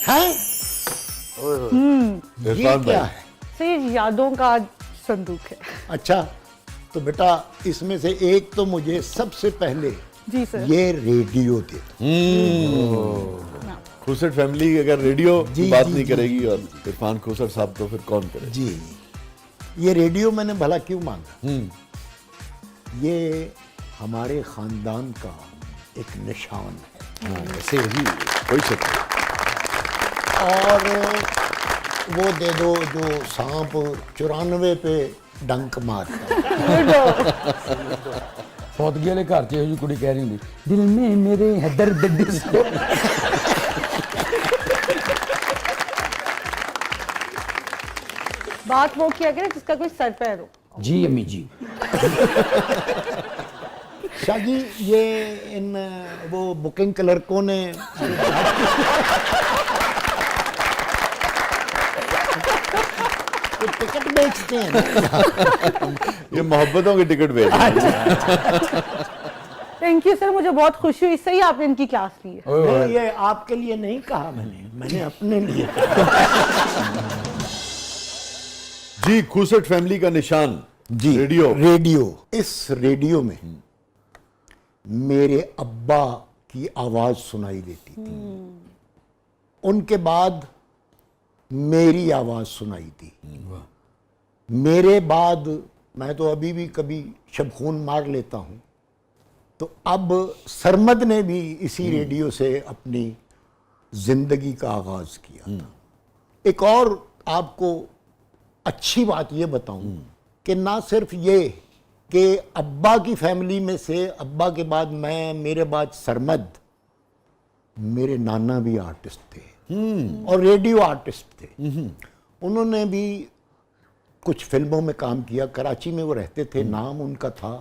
हैं? ये इरफान क्या भाई, है? सर ये यादों का संदूक है। अच्छा, तो बेटा इसमें से एक तो मुझे सबसे पहले जी सर। ये रेडियो दे दो। खुसट फैमिली अगर रेडियो जी, की बात जी, नहीं जी, करेगी और इरफान खुसट साहब तो फिर कौन करे। जी, ये रेडियो मैंने भला क्यों मांगा? ये हमारे खानदान का एक निशान है ऐसे ही कोई शक नहीं। और वो दे दो जो सांप 94 पे डंक मारता है। फौतगी वाले घर च ਇਹੋ ਜਿਹੀ ਕੁੜੀ ਕਹਿ ਰਹੀ ਹੁੰਦੀ ਦਿਲ में मेरे है दर्द डिस्को। बात वो किया करें जिसका कोई सर पैर हो। जी अम्मी जी। शाह जी, ये इन वो बुकिंग क्लर्कों ने तो टिकट बेचते हैं ना। ये मोहब्बतों की टिकट भेज थैंक यू सर, मुझे बहुत खुशी हुई। सही आपने इनकी क्लास ली है। नहीं, ये आपके लिए नहीं कहा मैंने अपने लिए कहा। जी, खुसट फैमिली का निशान जी, रेडियो। रेडियो। इस रेडियो में मेरे अब्बा की आवाज सुनाई देती थी, उनके बाद मेरी आवाज सुनाई दी, मेरे बाद मैं तो अभी भी कभी शबखून मार लेता हूं, तो अब सरमद ने भी इसी रेडियो से अपनी जिंदगी का आगाज किया था। एक और आपको अच्छी बात ये बताऊं कि ना सिर्फ ये कि अब्बा की फैमिली में से अब्बा के बाद मैं, मेरे बाद सरमद, मेरे नाना भी आर्टिस्ट थे और रेडियो आर्टिस्ट थे। उन्होंने भी कुछ फिल्मों में काम किया। कराची में वो रहते थे, नाम उनका था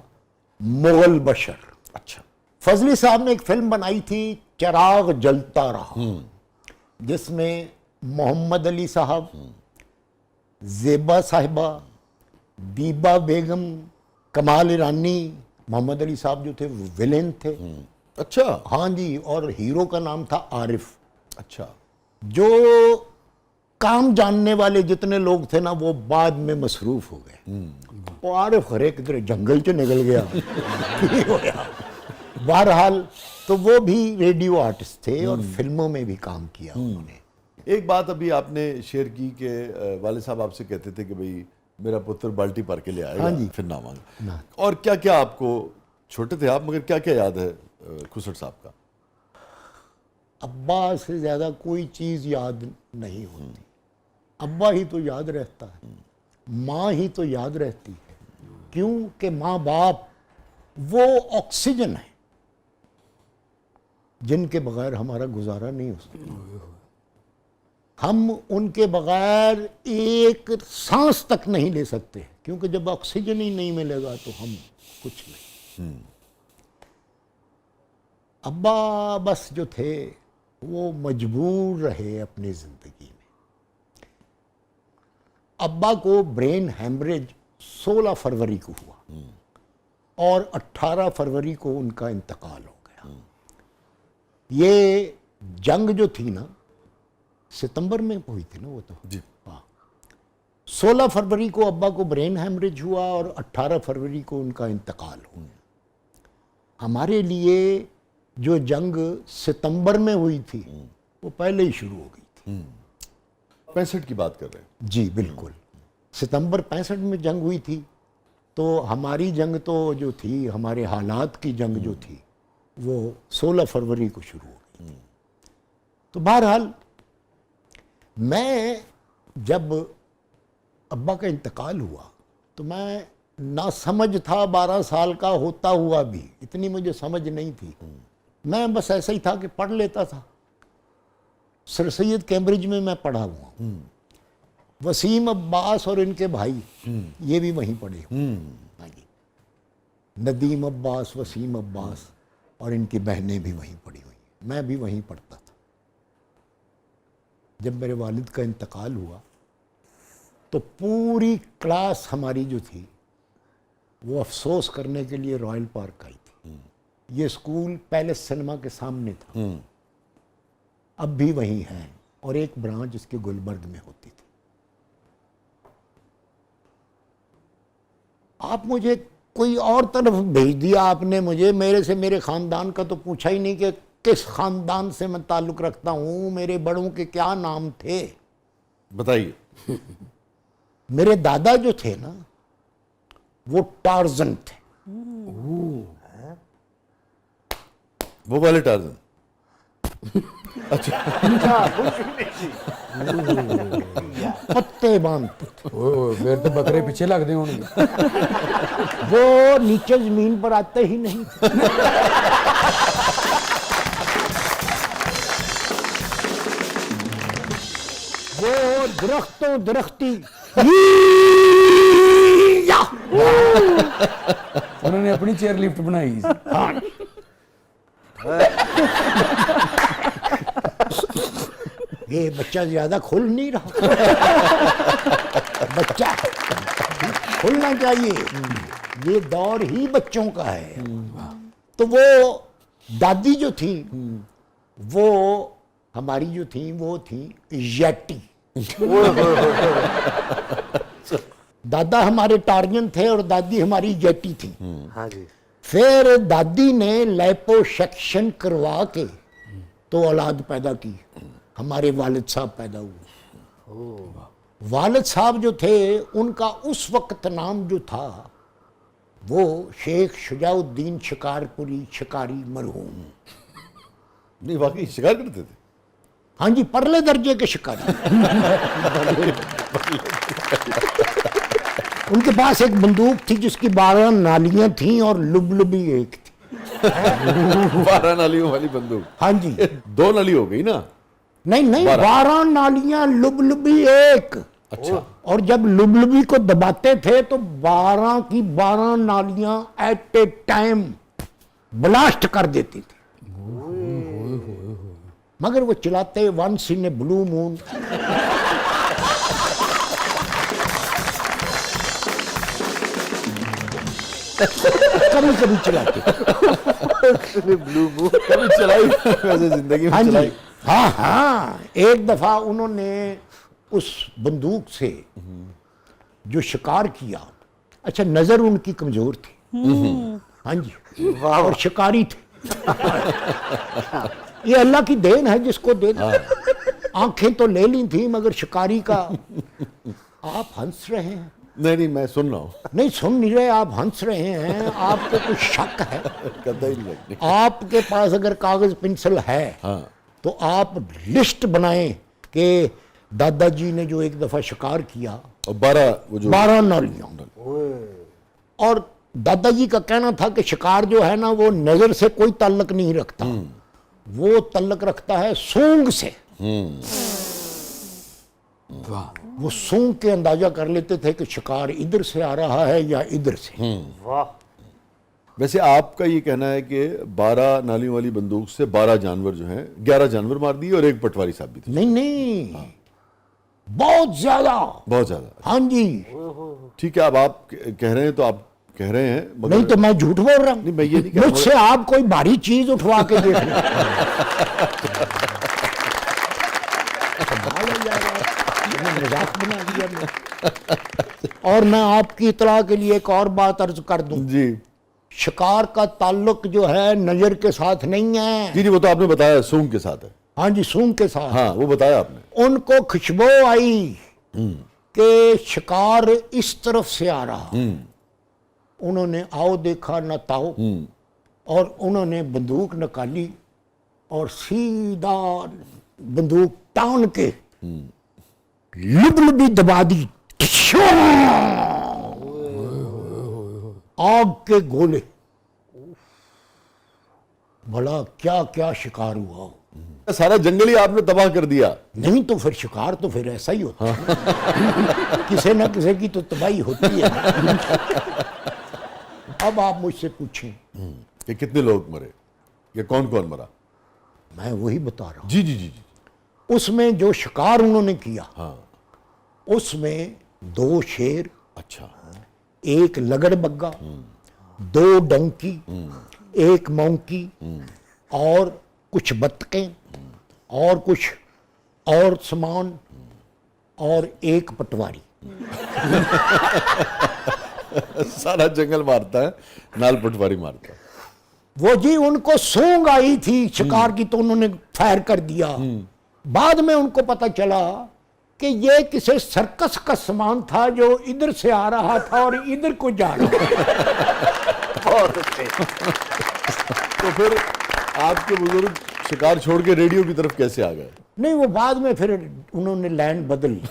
मुगल बशर। अच्छा। फजली साहब ने एक फिल्म बनाई थी चिराग जलता रहा, जिसमें मोहम्मद अली साहब, जेबा साहिबा, दीबा बेगम, कमाल ईरानी, मोहम्मद अली साहब जो थे वो विलेन थे। अच्छा। हाँ जी, और हीरो का नाम था आरिफ। अच्छा। जो काम जानने वाले जितने लोग थे ना वो बाद में मसरूफ हो गए। वो आरिफ हरे किधर जंगल च निकल गया। ये होया। बहरहाल तो वो भी रेडियो आर्टिस्ट थे और फिल्मों में भी काम किया उन्होंने। एक बात अभी आपने शेयर की कि वाले साहब आपसे कहते थे कि भाई मेरा पुत्र बाल्टी भर के ले आएगा, हाँ जी। फिर ना मांगा। और क्या क्या आपको, छोटे थे आप, मगर क्या क्या याद है खुसट साहब का? अब्बा से ज्यादा कोई चीज याद नहीं होती। अब्बा ही तो याद रहता है, माँ ही तो याद रहती है। क्यों कि माँ बाप वो ऑक्सीजन है जिनके बगैर हमारा गुजारा नहीं हो सकता। हम उनके बगैर एक सांस तक नहीं ले सकते, क्योंकि जब ऑक्सीजन ही नहीं मिलेगा तो हम कुछ नहीं। अब्बा बस जो थे वो मजबूर रहे अपनी जिंदगी में। अब्बा को ब्रेन हैमरेज 16 फरवरी को हुआ और 18 फरवरी को उनका इंतकाल हो गया। ये जंग जो थी ना, सितंबर में हुई थी ना वो तो। जी। हाँ, 16 फरवरी को अब्बा को ब्रेन हैमरेज हुआ और 18 फरवरी को उनका इंतकाल हो गया। हमारे लिए जो जंग सितंबर में हुई थी वो पहले ही शुरू हो गई थी। 65 की बात कर रहे हैं। जी बिल्कुल, सितंबर 65 में जंग हुई थी। तो हमारी जंग तो जो थी, हमारे हालात की जंग जो थी, वो 16 फरवरी को शुरू हो गई। तो बहरहाल मैं जब अब्बा का इंतकाल हुआ तो मैं ना समझ था, 12 साल का होता हुआ भी इतनी मुझे समझ नहीं थी। मैं बस ऐसा ही था कि पढ़ लेता था। सर सैयद कैम्ब्रिज में मैं पढ़ा हुआ हूँ। वसीम अब्बास और इनके भाई ये भी वहीं पढ़े हुए। हाँ जी, नदीम अब्बास, वसीम अब्बास और इनकी बहनें भी वहीं पढ़ी हुई। मैं भी वहीं पढ़ता था। जब मेरे वालिद का इंतकाल हुआ तो पूरी क्लास हमारी जो थी वो अफसोस करने के लिए रॉयल पार्क आई थी। ये स्कूल पैलेस सिनेमा के सामने था, अब भी वहीं है। और एक ब्रांच जिसके गुलबर्ग में होती थी। आप मुझे कोई और तरफ भेज दिया आपने, मुझे मेरे से मेरे खानदान का तो पूछा ही नहीं कि किस खानदान से मैं ताल्लुक रखता हूं, मेरे बड़ों के क्या नाम थे। बताइए। मेरे दादा जो थे ना वो टार्जन थे। वो वाले टार्जन। पत्ते बांधते थे। ਓਏ ਫਿਰ ਤਾਂ ਬੱਕਰੇ ਪਿੱਛੇ ਲੱਗਦੇ ਹੋਣਗੇ। वो नीचे जमीन पर आते ही नहीं थे। वो दरख्तों दरख्ती ਉਹਨਾਂ ਨੇ ਆਪਣੀ ਚੇਅਰ ਲਿਫਟ ਬਣਾਈ ਸੀ। ये बच्चा ज्यादा खुल नहीं रहा। बच्चा खुलना चाहिए, ये दौर ही बच्चों का है। तो वो दादी जो थी वो हमारी जो थी वो थी येटी। दादा हमारे टार्जन थे और दादी हमारी येटी थी। हाँ जी। फिर दादी ने लाइपोसक्शन करवा के तो औलाद पैदा की, हमारे वालिद साहब पैदा हुए। वालिद साहब जो थे उनका उस वक्त नाम जो था वो शेख शुजाउद्दीन शिकारपुरी शिकारी मरहूम। नहीं, वाकई शिकार करते थे। हाँ जी, परले दर्जे के शिकारी। उनके पास एक बंदूक थी जिसकी 12 नालियां थी और लुबलुबी एक थी। 12 नालियों वाली बंदूक। हाँ जी। 2 नाली हो गई ना। नहीं नहीं, 12 नालियां लुबलुबी एक। अच्छा। और जब लुबलुबी को दबाते थे तो 12 की 12 नालियां एट ए टाइम ब्लास्ट कर देती थी। मगर वो चलाते once in a blue moon. कभी कभी चलाते। ब्लू मून कभी चलाई वैसे जिंदगी में हाँ जी, चलाई। हाँ हाँ, एक दफा उन्होंने उस बंदूक से जो शिकार किया, अच्छा नजर उनकी कमजोर थी। हाँ जी, और शिकारी थे। ये अल्लाह की देन है जिसको दे। आंखें तो ले ली थी मगर शिकारी का। आप हंस रहे हैं? नहीं नहीं, मैं सुन रहा हूँ। नहीं सुन नहीं रहे, आप हंस रहे हैं। आपको कुछ शक है? कदा ही नहीं लगनी। आपके पास अगर कागज पेंसिल है हाँ। तो आप लिस्ट बनाएं कि दादाजी ने जो एक दफा शिकार किया और 12 वो जो 12 नालियां। और दादाजी का कहना था कि शिकार जो है ना वो नजर से कोई ताल्लुक नहीं रखता, वो ताल्लुक रखता है सूंघ से। वो सूंघ के अंदाजा कर लेते थे कि शिकार इधर से आ रहा है या इधर से। वाह। वैसे आपका ये कहना है कि 12 नालियों वाली बंदूक से 12 जानवर जो हैं, 11 जानवर मार दिए और एक पटवारी साहब भी थे। नहीं नहीं, बहुत ज्यादा। बहुत ज्यादा। हाँ जी। ठीक है, अब आप कह रहे हैं तो आप कह रहे हैं, मगर नहीं तो मैं झूठ बोल रहा नहीं, हूँ। मैं ये नहीं कह रहा, मुझसे आप कोई भारी चीज उठवा के देख लें। मजाक बना दिया मैं। और मैं आपकी इतला के लिए एक और बात अर्ज कर दूं, जी शिकार का ताल्लुक जो है नजर के साथ नहीं है। जी, वो तो आपने बताया सूंघ के साथ है। हाँ जी, सूंघ के साथ। हाँ, वो बताया आपने। उनको खुशबू आई कि शिकार इस तरफ से आ रहा। उन्होंने आओ देखा न ताओ, और उन्होंने बंदूक निकाली और सीधा बंदूक टान के लुबलुबी दबा दी। आग के गोले। भला क्या क्या शिकार हुआ हो। सारा जंगल ही आपने तबाह कर दिया। नहीं तो फिर शिकार तो फिर ऐसा ही होता है। किसी न किसी की तो तबाही होती है। अब आप मुझसे पूछें कि कितने लोग मरे या कौन कौन मरा। मैं वही बता रहा हूं। जी जी जी जी। उसमें जो शिकार उन्होंने किया, हाँ। उसमें 2 शेर, अच्छा। 1 लगड़बग्गा, 2 डंकी, 1 मौंकी और कुछ बत्तखें और कुछ और सामान और एक पटवारी। सारा जंगल मारता है, नाल पटवारी मारता है। वो जी उनको सूंघ आई थी शिकार की तो उन्होंने फायर कर दिया। बाद में उनको पता चला कि ये किसी सर्कस का सामान था जो इधर से आ रहा था और इधर को जा रहा था। बहुत अच्छे। तो फिर आपके बुजुर्ग शिकार छोड़ के रेडियो की तरफ कैसे आ गए? नहीं, वो बाद में फिर उन्होंने लैंड बदल ली।